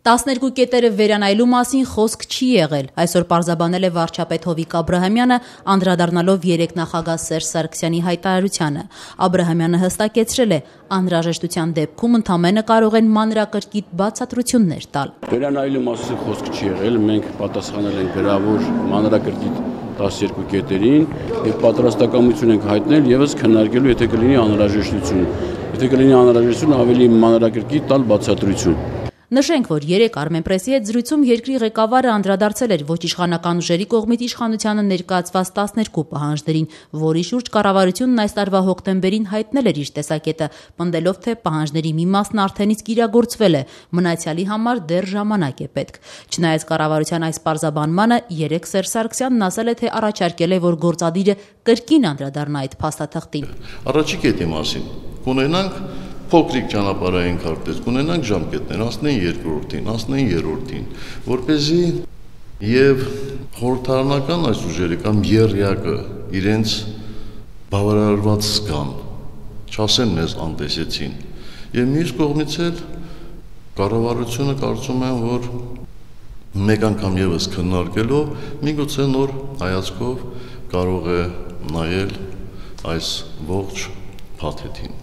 12 կետերը վերանայելու մասին խոսք չի եղել, այսօր պարզաբանել է վարչապետ Հովիկ Աբրահամյանը, անդրադառնալով երեք նախագահ Սերժ Սարգսյանի հայտարարությանը։ Աբրահամյանը հստակեցրել է, անհրաժեշտության դեպքում ընդամենը կարող են մանրակրկիտ բացատրություններ տալ։ Վերանայելու մասին խոսք չի եղել, մենք պատասխանել ենք գրավոր մանրակրկիտ 12 կետերին եւ պատրաստակամություն ենք հայտնել եւս քննարկելու, եթե կլինի անհրաժեշտություն։ Եթե կլինի անհրաժեշտություն, ավելի մանրակրկիտ տալ բացատրություն։ Նշենք, որ երեկ Armenpress-ի հետ զրույցում երկրի ղեկավարը անդրադարձել էր ոչ իշխանական ուժերի կողմից իշխանությանը ներկայացված 12 պահանջներին, որի շուրջ կառավարությունն այս տարվա հոկտեմբերին հայտնել էր իր տեսակետը, պնդելով, թե պահանջների մի մասն արդենից կիրագործվել է, մնացյալի համար դեռ ժամանակ է պետք։ Չնայած կառավարության այս պարզաբանմանը, երեկ Սերժ Սարգսյանն ասել է, թե առաջարկել է, որ գործադիրը կրկին անդրադառնա այդ փաստաթղթին։ Առաջի կետի մասին կունենանք փոքրիկ ճանապարհային քարտեզ, կունենանք ժամկետներ, անցնեն երկրորդին, անցնեն երրորդին, որպեսզի եւ խորհրդարանական այս ուժերը կամ երրյակը իրենց բավարարված զգան, չասեն մեզ անտեսեցին։ Եվ մյուս կողմից էլ կառավարությունը կարծում եմ, որ մեկ անգամ եւս քննարկելով միգուցե նոր հայացքով կարող է նայել այս ողջ փաթեթին։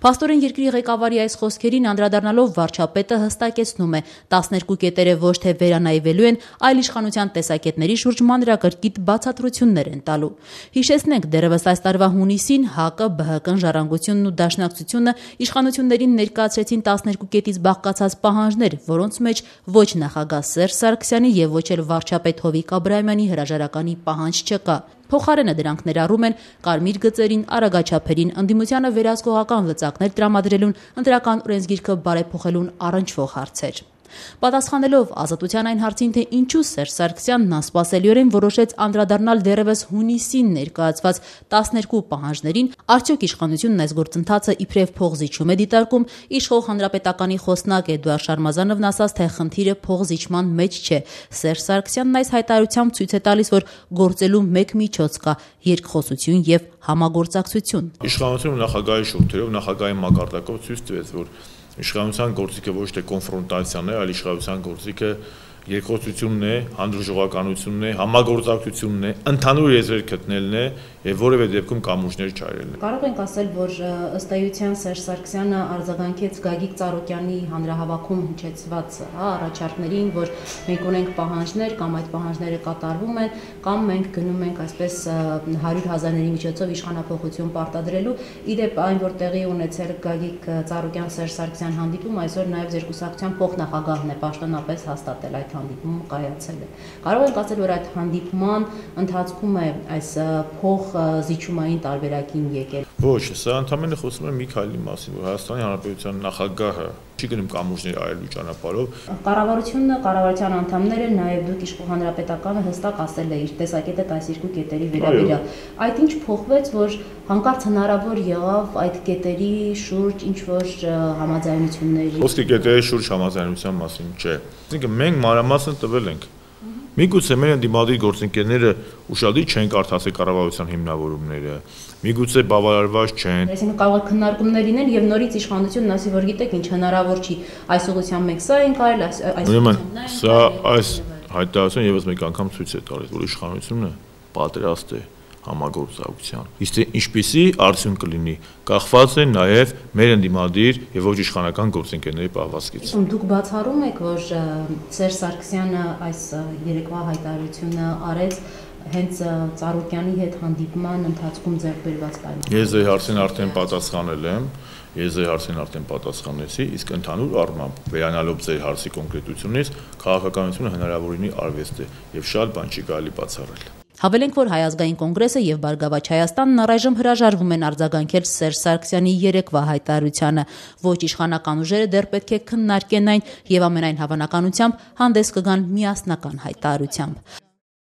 Փաստորեն երկրի ղեկավարի այս խոսքերին անդրադառնալով վարչապետը հստակեցնում է, 12 կետերը ոչ թե վերանայվելու են, այլ իշխանության տեսակետների շուրջ մանրակրկիտ բացատրություններ են տալու։ Հիշեցնենք, դեռևս այս տարվա հունիսին ՀԱԿ-ը, ԲՀԿ-ն, Ժառանգությունն ու Դաշնակցությունը իշխանություններին ներկայացրեցին 12 կետից բաղկացած պահանջներ, որոնց մեջ ոչ նախագահ Սերժ Սարգսյանի եւ ոչ էլ վարչապետ Հովիկ Աբրահամյանի հրաժարականի պահանջ չկա։ Փոխարենը դրանք ներառում են կարմիր գծերին, արագաչափերին, ընդդիմությանը վերահսկողական լծակներ տրամադրելուն, ընտրական օրենսգիրքը բարեփոխելուն առնչվող հարցեր։ Պատասխանելով Ազատության այն հարցին, թե ինչու Սերժ Սարգսյանն անսպասելիորեն որոշեց անդրադառնալ դեռևս հունիսին ներկայացված 12 պահանջներին, արդյոք իշխանությունն այս գործընթացը իբրև փողզիչում է դիտարկում, իշխող հանրապետականի խոսնակ Էդուարդ Շարմազանովն ասաց, թե խնդիրը փողզիչման մեջ չէ։ Սերժ Սարգսյանն այս հայտարարությամբ ցույց է տալիս, որ գործելու մեկ միջոց կա՝ երկխոսություն եւ համագործակցություն։ Իշխանությունը նախագահի շուրթերով, նախագահի մակարդակով ցույց տվեց, որ իշխանության գործիքը ոչ թե կոնֆրոնտացիան է, այլ իշխանության գործիքը երկխոսությունն է, հանդուրժողականությունն է, համագործակցությունն է, ընդհանուր եզրեր գտնելն է եւ որևէ դեպքում կամուրջներ չարելն է։ Կարող ենք ասել, որ ըստ էության Սերժ Սարգսյանը արձագանքեց Գագիկ Ծառուկյանի հանրահավաքում հնչեցված առաջարկներին, որ մենք ունենք պահանջներ կամ այդ պահանջները կատարվում են, կամ մենք գնում ենք այսպես 100,000-ների միջոցով իշխանափոխություն պարտադրելու։ Իդեպ այն, որ տեղի ունեցել Գագիկ Ծառուկյան-Սերժ Սարգսյան հանդիպում, այսօր նաեւ Զերկուսակցության փոխնախագահն է պաշտոնապես հաստատել այդ հանդիպումը կայացել է։ Կարող ենք ասել, որ այդ հանդիպման ընթացքում է այս փոխզիջումային տարբերակին եկել։ Ոչ, սա ընդհանրապես խոսում է մի քայլի մասին, որ Հայաստանի Հանրապետության նախագահը չի գնում կամուրջներ արելու ճանապարհով։ Կառավարությունը, կառավարության անդամները, նաև դուք իշխող հանրապետականը հստակ ասել է իր տեսակետը 12 կետերի վերաբերյալ։ Այդ ինչ փոխվեց, որ հանկարծ հնարավոր եղավ այդ կետերի շուրջ ինչ որ համաձայնությունների։ Խոսքը կետերի շուրջ համաձայնության մասին չէ։ Այսինքն մենք մանրամասն տվել ենք։ Միգուցե մեր ընդդիմադիր գործընկերները ուշադիր չեն կարդացել կառավարության հիմնավորումները, միգուցե բավարարված չեն։ Այսինքն կարող է քննարկումներ լինել եւ նորից իշխանությունն ասի, որ գիտեք ինչ հնարավոր չի, այս ուղղությամբ մենք սա ենք արել, այս սա այս հայտարարությունը եւս մեկ անգամ ցույց է տալիս, որ իշխանությունը պատրաստ է համագործակցության։ Իսկ թե ինչպիսի արդյունք կլինի, կախված է նաև մեր ընդդիմադիր եւ ոչ իշխանական գործընկերների պահվածքից։ Դուք բացառում եք, որ Սերժ Սարգսյանը այս երեկվա հայտարարությունը արեց հենց Ծառուկյանի հետ հանդիպման ընթացքում ձեռք բերված պայմաններով։ Ես ձեր հարցին արդեն պատասխանել եմ, իսկ ընդհանուր առմամբ վերանալով ձեր հարցի կոնկրետությունից, քաղաքականությունը հնարավորինի արվեստ է եւ շատ բան չի կարելի բացառել։ Հավելենք, որ Հայ ազգային կոնգրեսը եւ Բարգավաճ Հայաստանն առայժմ հրաժարվում են արձագանքել Սերժ Սարգսյանի երեկվա հայտարարությանը։ Ոչ իշխանական ուժերը դեռ պետք է քննարկեն այն եւ ամենայն հավանականությամբ հանդես կգան միասնական հայտարարությամբ։